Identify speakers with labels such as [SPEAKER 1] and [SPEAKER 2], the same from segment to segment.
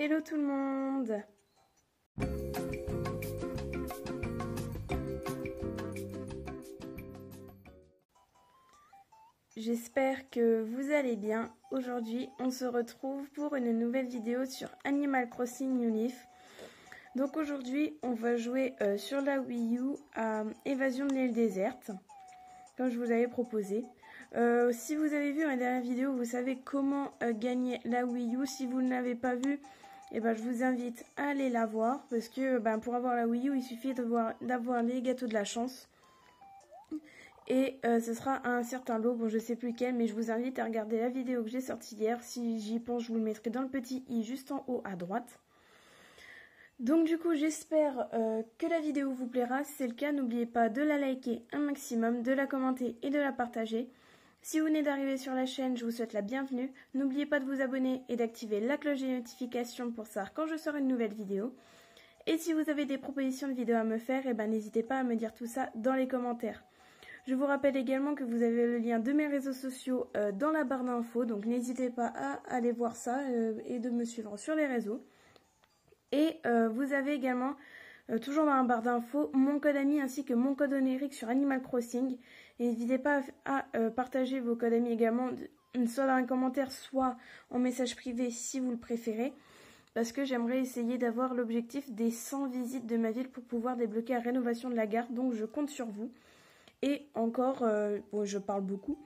[SPEAKER 1] Hello tout le monde! J'espère que vous allez bien. Aujourd'hui, on se retrouve pour une nouvelle vidéo sur Animal Crossing New Leaf. Donc aujourd'hui, on va jouer sur la Wii U à Évasion de l'île déserte, comme je vous avais proposé. Si vous avez vu ma dernière vidéo, vous savez comment gagner la Wii U. Si vous ne l'avez pas vue, je vous invite à aller la voir, parce que pour avoir la Wii U, il suffit d'avoir les gâteaux de la chance. Et ce sera un certain lot, bon je sais plus lequel, mais je vous invite à regarder la vidéo que j'ai sortie hier. Si j'y pense, je vous le mettrai dans le petit i juste en haut à droite. Donc du coup, j'espère que la vidéo vous plaira. Si c'est le cas, n'oubliez pas de la liker un maximum, de la commenter et de la partager. Si vous venez d'arriver sur la chaîne, je vous souhaite la bienvenue. N'oubliez pas de vous abonner et d'activer la cloche des notifications pour savoir quand je sors une nouvelle vidéo. Et si vous avez des propositions de vidéos à me faire, n'hésitez pas à me dire tout ça dans les commentaires. Je vous rappelle également que vous avez le lien de mes réseaux sociaux dans la barre d'infos, donc n'hésitez pas à aller voir ça et de me suivre sur les réseaux. Et vous avez également, toujours dans la barre d'infos, mon code ami ainsi que mon code onérique sur Animal Crossing. N'hésitez pas à partager vos codes amis également, soit dans un commentaire, soit en message privé si vous le préférez. Parce que j'aimerais essayer d'avoir l'objectif des 100 visites de ma ville pour pouvoir débloquer la rénovation de la gare, donc je compte sur vous. Et encore, bon, je parle beaucoup,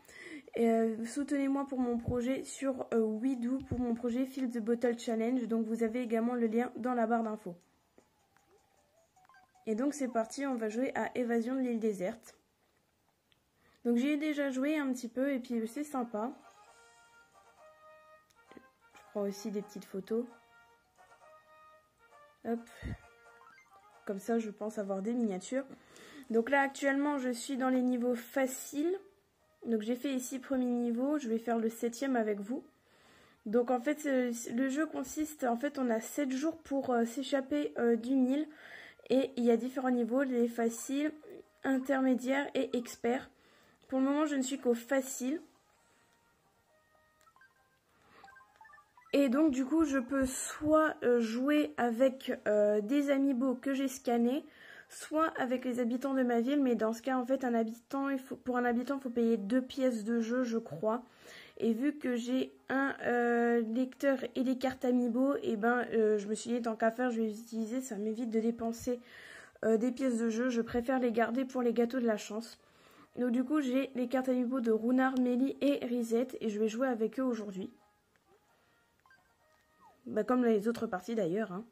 [SPEAKER 1] soutenez-moi pour mon projet sur Widoo, pour mon projet Fill the Bottle Challenge, donc vous avez également le lien dans la barre d'infos. Et donc c'est parti, on va jouer à Évasion de l'île déserte. Donc j'y ai déjà joué un petit peu et puis c'est sympa. Je prends aussi des petites photos. Hop. Comme ça je pense avoir des miniatures. Donc là actuellement je suis dans les niveaux faciles. Donc j'ai fait ici premier niveau, je vais faire le 7e avec vous. Donc en fait le jeu consiste, en fait on a 7 jours pour s'échapper d'une île. Et il y a différents niveaux, les faciles, intermédiaires et experts. Pour le moment je ne suis qu'au facile. Et donc du coup je peux soit jouer avec des amiibo que j'ai scannés, soit avec les habitants de ma ville, mais dans ce cas en fait pour un habitant il faut payer 2 pièces de jeu je crois. Et vu que j'ai un lecteur et des cartes amiibo, je me suis dit tant qu'à faire je vais les utiliser, ça m'évite de dépenser des pièces de jeu, je préfère les garder pour les gâteaux de la chance. Donc du coup j'ai les cartes amiibo de Runard, Mélie et Risette et je vais jouer avec eux aujourd'hui. Comme les autres parties d'ailleurs. Hein.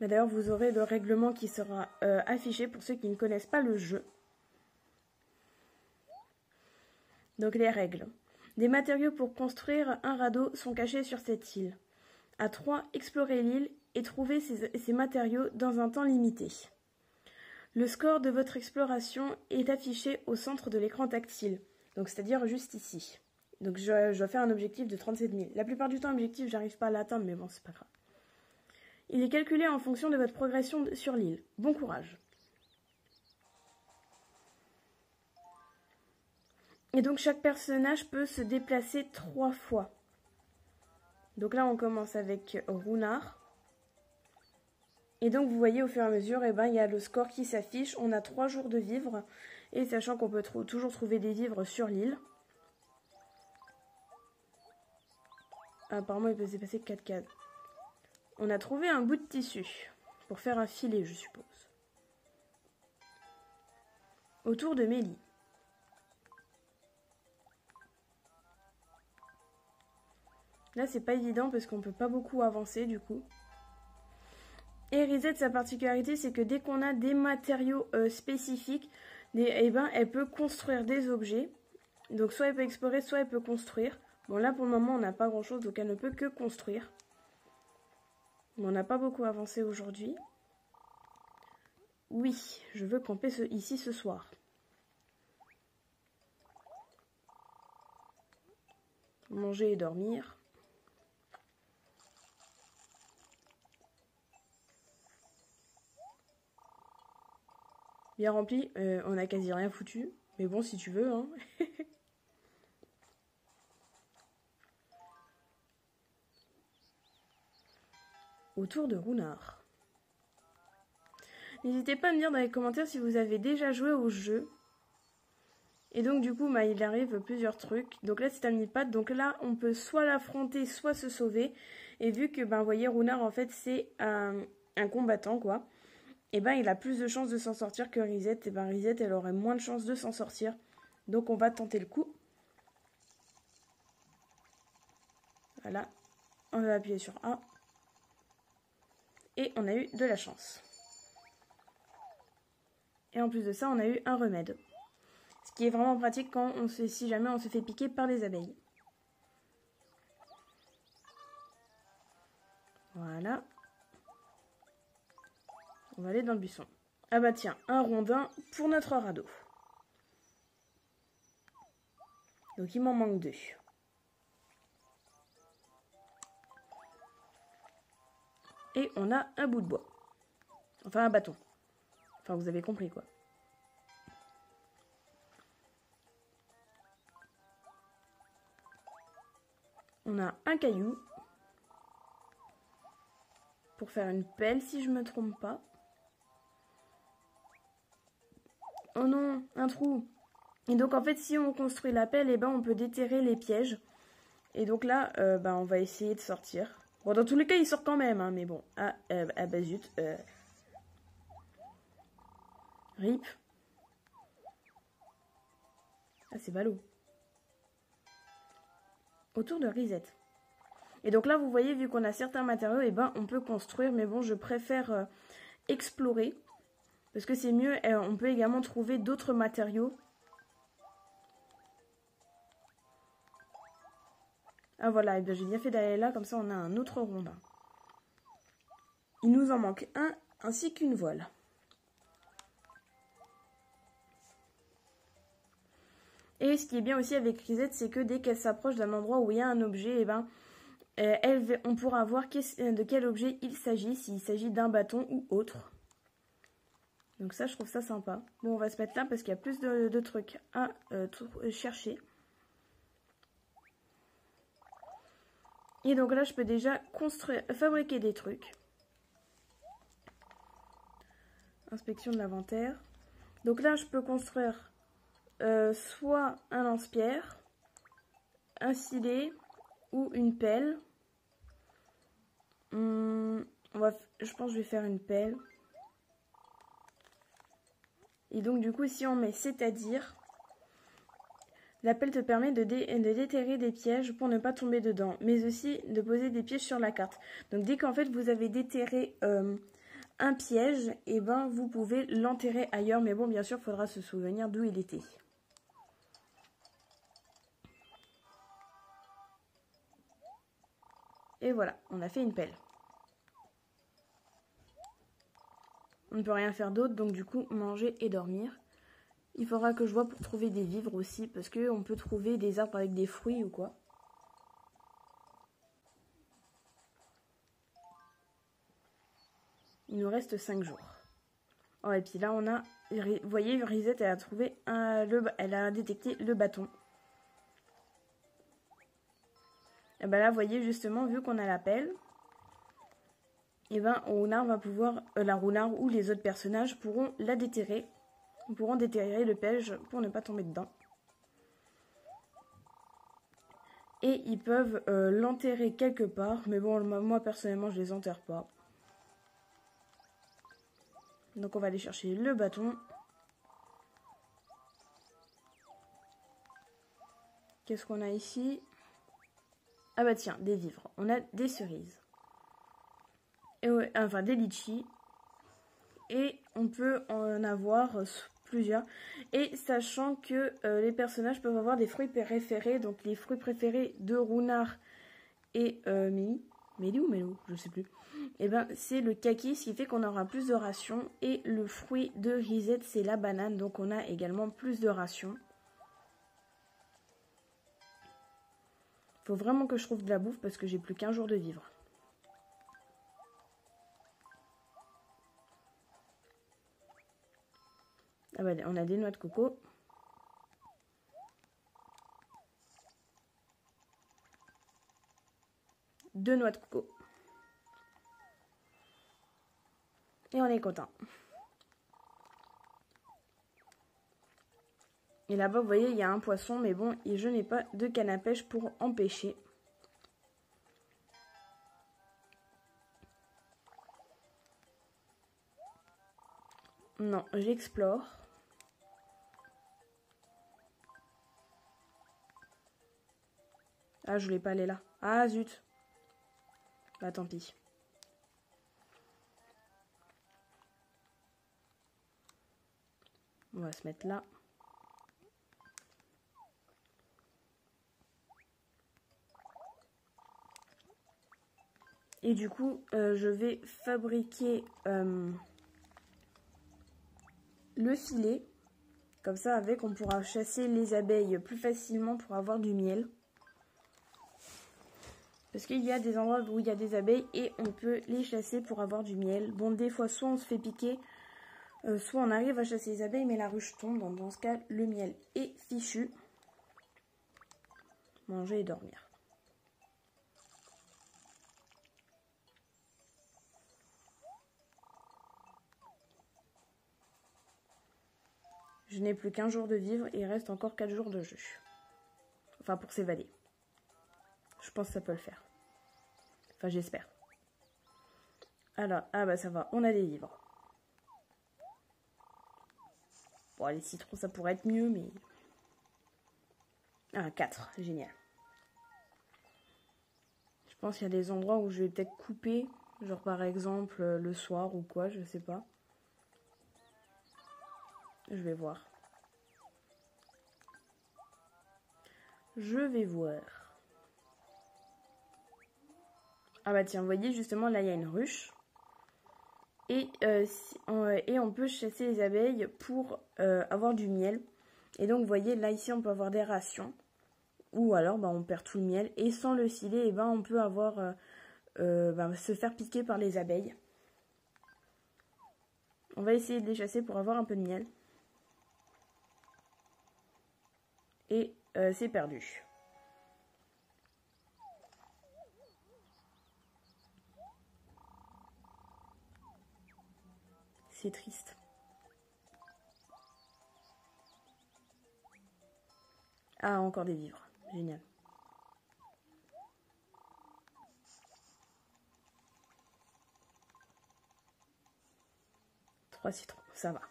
[SPEAKER 1] D'ailleurs, vous aurez le règlement qui sera affiché pour ceux qui ne connaissent pas le jeu. Donc les règles. Des matériaux pour construire un radeau sont cachés sur cette île. À 3, explorez l'île et trouvez ces matériaux dans un temps limité. Le score de votre exploration est affiché au centre de l'écran tactile, donc c'est-à-dire juste ici. Donc je dois faire un objectif de 37 000. La plupart du temps, l'objectif, j'arrive pas à l'atteindre, mais bon, c'est pas grave. Il est calculé en fonction de votre progression sur l'île. Bon courage. Et donc chaque personnage peut se déplacer 3 fois. Donc là, on commence avec Runard. Et donc vous voyez au fur et à mesure, il y a le score qui s'affiche. On a 3 jours de vivres. Et sachant qu'on peut toujours trouver des vivres sur l'île. Apparemment, il peut se dépasser 4 cases. On a trouvé un bout de tissu pour faire un filet, je suppose. Autour de Mélie. Là, c'est pas évident parce qu'on peut pas beaucoup avancer du coup. Et Risette, sa particularité, c'est que dès qu'on a des matériaux spécifiques, elle peut construire des objets. Donc soit elle peut explorer, soit elle peut construire. Bon là pour le moment on n'a pas grand chose, donc elle ne peut que construire. Mais on n'a pas beaucoup avancé aujourd'hui. Oui, je veux camper ici ce soir. Manger et dormir. Bien rempli, on a quasi rien foutu. Mais bon si tu veux, hein. autour de Runard. N'hésitez pas à me dire dans les commentaires si vous avez déjà joué au jeu. Et donc du coup, bah, il arrive plusieurs trucs. Donc là, c'est un mini-patte. Donc là, on peut soit l'affronter, soit se sauver. Et vu que, ben, vous voyez, Runard, en fait, c'est un combattant, quoi. Et ben, il a plus de chances de s'en sortir que Risette. Et ben, Risette, elle aurait moins de chances de s'en sortir. Donc on va tenter le coup. Voilà. On va appuyer sur A. Et on a eu de la chance. Et en plus de ça, on a eu un remède. Ce qui est vraiment pratique quand si jamais on se fait piquer par les abeilles. Voilà. On va aller dans le buisson. Ah bah tiens, un rondin pour notre radeau. Donc il m'en manque 2. Et on a un bout de bois. Enfin un bâton. Enfin vous avez compris quoi. On a un caillou. Pour faire une pelle si je me trompe pas. Oh non, un trou. Et donc en fait si on construit la pelle, et ben on peut déterrer les pièges. Et donc là, ben, on va essayer de sortir. Bon, dans tous les cas, il sort quand même, hein, mais bon. Ah bah zut. Rip. Ah, c'est ballot. Autour de Risette. Et donc là, vous voyez, vu qu'on a certains matériaux, et ben, on peut construire. Mais bon, je préfère explorer. Parce que c'est mieux. On peut également trouver d'autres matériaux. Ah voilà, et bien j'ai bien fait d'aller là, comme ça on a un autre rondin. Il nous en manque un, ainsi qu'une voile. Et ce qui est bien aussi avec Risette, c'est que dès qu'elle s'approche d'un endroit où il y a un objet, et ben, on pourra voir de quel objet il s'agit, s'il s'agit d'un bâton ou autre. Donc ça, je trouve ça sympa. Bon, on va se mettre là parce qu'il y a plus de trucs à chercher. Et donc là, je peux déjà fabriquer des trucs. Inspection de l'inventaire. Donc là, je peux construire soit un lance-pierre, un silet ou une pelle. Je pense que je vais faire une pelle. Et donc du coup, si on met c'est-à-dire, la pelle te permet de déterrer des pièges pour ne pas tomber dedans, mais aussi de poser des pièges sur la carte. Donc dès qu'en fait vous avez déterré un piège, et ben vous pouvez l'enterrer ailleurs, mais bon, bien sûr, il faudra se souvenir d'où il était. Et voilà, on a fait une pelle. On ne peut rien faire d'autre, donc du coup, manger et dormir. Il faudra que je vois pour trouver des vivres aussi, parce qu'on peut trouver des arbres avec des fruits ou quoi. Il nous reste 5 jours. Oh, et puis là, on a... Vous voyez, Risette, elle a trouvé elle a détecté le bâton. Et ben là, vous voyez, justement, vu qu'on a la pelle, et ben, Runard va pouvoir... la Runard ou les autres personnages pourront la déterrer. Ils pourront déterrer le piège pour ne pas tomber dedans. Et ils peuvent l'enterrer quelque part. Mais bon, moi, personnellement, je les enterre pas. Donc, on va aller chercher le bâton. Qu'est-ce qu'on a ici? Ah bah tiens, des vivres. On a des cerises. Et ouais, enfin, des litchis. Et on peut en avoir plusieurs. Et sachant que les personnages peuvent avoir des fruits préférés. Donc, les fruits préférés de Runard et Mélie. Mélie ou Mélo, je sais plus. Et ben c'est le kaki, ce qui fait qu'on aura plus de rations. Et le fruit de Risette, c'est la banane. Donc, on a également plus de rations. Faut vraiment que je trouve de la bouffe parce que j'ai plus qu'1 jour de vivre. Ah bah, on a des noix de coco. Deux noix de coco. Et on est content. Et là-bas, vous voyez, il y a un poisson, mais bon, et je n'ai pas de canne à pêche pour empêcher. Non, j'explore. Ah, je voulais pas aller là. Ah, zut. Bah, tant pis. On va se mettre là. Et du coup, je vais fabriquer le filet. Comme ça, avec, on pourra chasser les abeilles plus facilement pour avoir du miel. Parce qu'il y a des endroits où il y a des abeilles et on peut les chasser pour avoir du miel. Bon, des fois, soit on se fait piquer, soit on arrive à chasser les abeilles, mais la ruche tombe. Donc, dans ce cas, le miel est fichu. Manger et dormir. Je n'ai plus qu'1 jour de vivre et il reste encore 4 jours de jeu. Enfin, pour s'évader. Je pense que ça peut le faire. Enfin, j'espère. Alors, ah bah ça va, on a des vivres. Bon, les citrons, ça pourrait être mieux, mais... Ah, 4, génial. Je pense qu'il y a des endroits où je vais peut-être couper. Genre, par exemple, le soir ou quoi, je sais pas. Je vais voir. Je vais voir. Ah bah tiens, vous voyez, justement, là, il y a une ruche. Et on peut chasser les abeilles pour avoir du miel. Et donc, vous voyez, là, ici, on peut avoir des rations. Ou alors, bah, on perd tout le miel. Et sans le filet, eh ben, on peut avoir, se faire piquer par les abeilles. On va essayer de les chasser pour avoir un peu de miel. Et c'est perdu. C'est triste. Ah, encore des vivres. Génial. Trois citrons, ça va.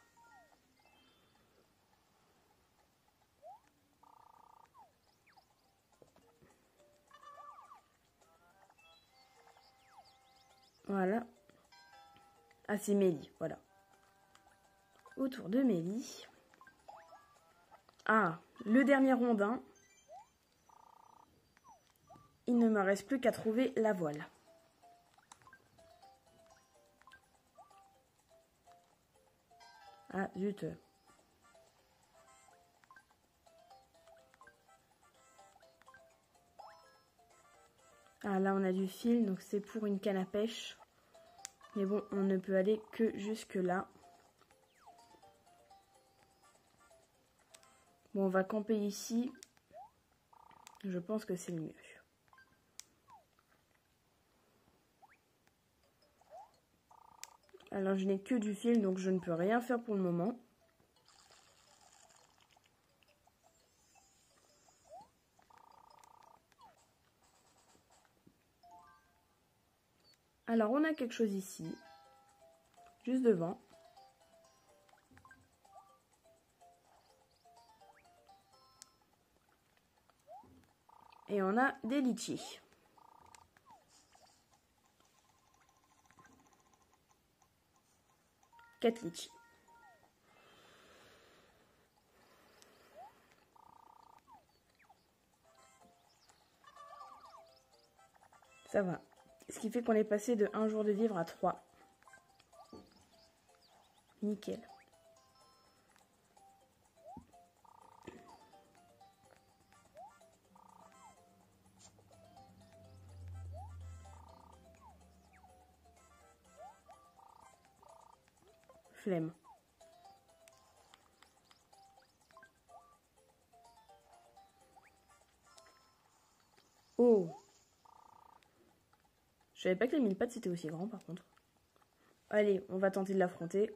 [SPEAKER 1] Voilà. Ah, c'est Mélie, voilà. Autour de Mélie. Ah, le dernier rondin. Il ne me reste plus qu'à trouver la voile. Ah, zut. Ah, là, on a du fil, donc c'est pour une canne à pêche. Mais bon, on ne peut aller que jusque là. Bon, on va camper ici. Je pense que c'est le mieux. Alors, je n'ai que du fil, donc je ne peux rien faire pour le moment. Alors, on a quelque chose ici, juste devant. Et on a des litchis. Quatre litchis. Ça va. Ce qui fait qu'on est passé de 1 jour de vivre à 3. Nickel. Flemme. Oh. Je savais pas que les 1000 pattes c'était aussi grand par contre. Allez, on va tenter de l'affronter.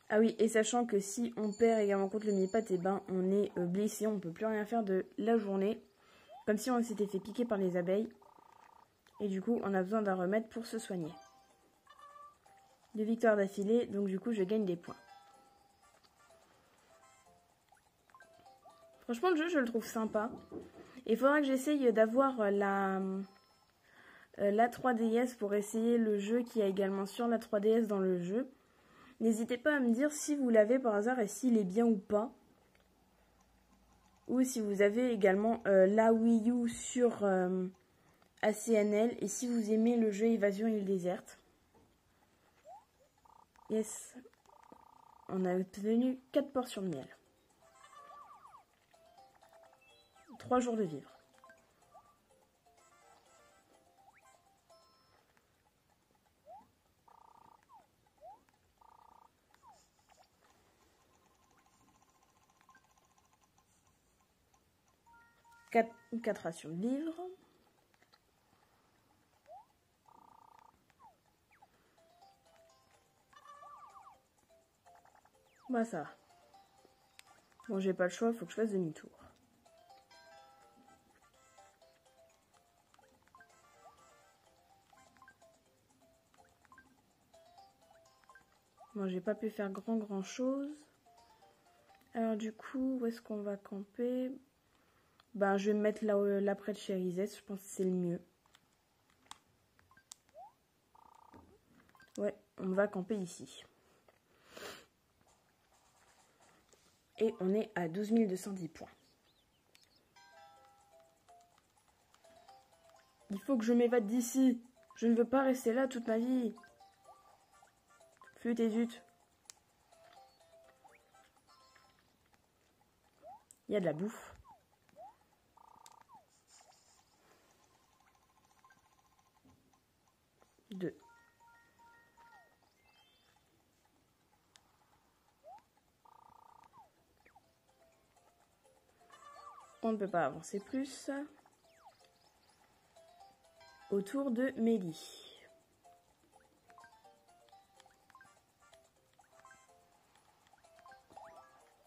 [SPEAKER 1] Ah oui, et sachant que si on perd également contre le mille-pattes, et ben on est blessé, on ne peut plus rien faire de la journée. Comme si on s'était fait piquer par les abeilles. Et du coup, on a besoin d'un remède pour se soigner. 2 victoires d'affilée, donc du coup, je gagne des points. Franchement, le jeu, je le trouve sympa. Il faudra que j'essaye d'avoir la 3DS pour essayer le jeu qui a également sur la 3DS dans le jeu. N'hésitez pas à me dire si vous l'avez par hasard et s'il est bien ou pas. Ou si vous avez également la Wii U sur ACNL. Et si vous aimez le jeu Évasion île déserte. Yes. On a obtenu 4 portions de miel. 3 jours de vivre. Quatre rations de vivre. Bah ça va. Bon, j'ai pas le choix, il faut que je fasse demi-tour. Bon, j'ai pas pu faire grand chose. Alors du coup, où est-ce qu'on va camper? Ben, je vais me mettre là près de Cherizette, je pense que c'est le mieux. Ouais, on va camper ici. Et on est à 12 210 points. Il faut que je m'évade d'ici. Je ne veux pas rester là toute ma vie. Flûte et zut. Il y a de la bouffe. Deux. On ne peut pas avancer plus. Autour de Mélie.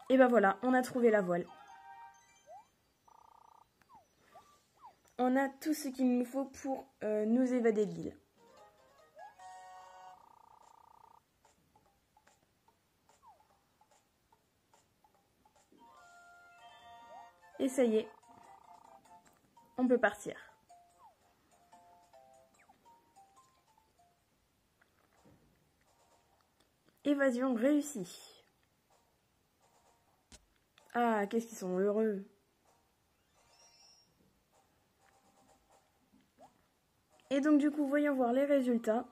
[SPEAKER 1] Et ben voilà, on a trouvé la voile. On a tout ce qu'il nous faut pour nous évader de l'île. Et ça y est, on peut partir. Évasion réussie. Ah, qu'est-ce qu'ils sont heureux. Et donc du coup, voyons voir les résultats.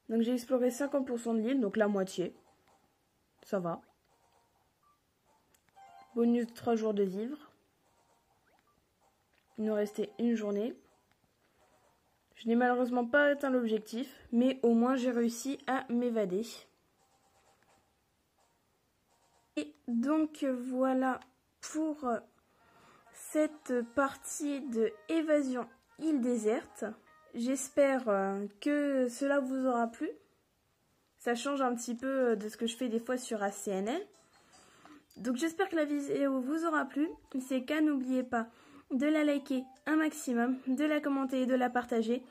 [SPEAKER 1] Donc j'ai exploré 50% de l'île, donc la moitié. Ça va. Bonus de 3 jours de vivre. Il nous restait une journée. Je n'ai malheureusement pas atteint l'objectif, mais au moins j'ai réussi à m'évader. Et donc voilà pour cette partie de Évasion île déserte. J'espère que cela vous aura plu. Ça change un petit peu de ce que je fais des fois sur ACNL. Donc j'espère que la vidéo vous aura plu. Si c'est le cas, n'oubliez pas de la liker un maximum, de la commenter et de la partager.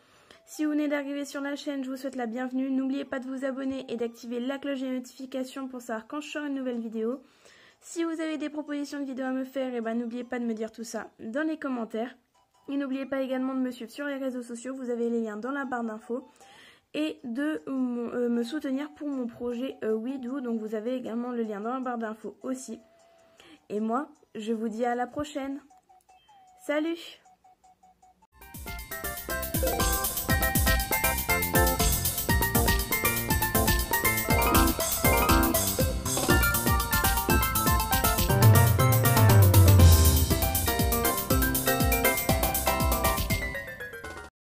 [SPEAKER 1] Si vous venez d'arriver sur la chaîne, je vous souhaite la bienvenue. N'oubliez pas de vous abonner et d'activer la cloche des notifications pour savoir quand je sors une nouvelle vidéo. Si vous avez des propositions de vidéos à me faire, n'oubliez pas de me dire tout ça dans les commentaires. Et n'oubliez pas également de me suivre sur les réseaux sociaux, vous avez les liens dans la barre d'infos. Et de me soutenir pour mon projet WeDo, donc vous avez également le lien dans la barre d'infos aussi. Et moi, je vous dis à la prochaine. Salut!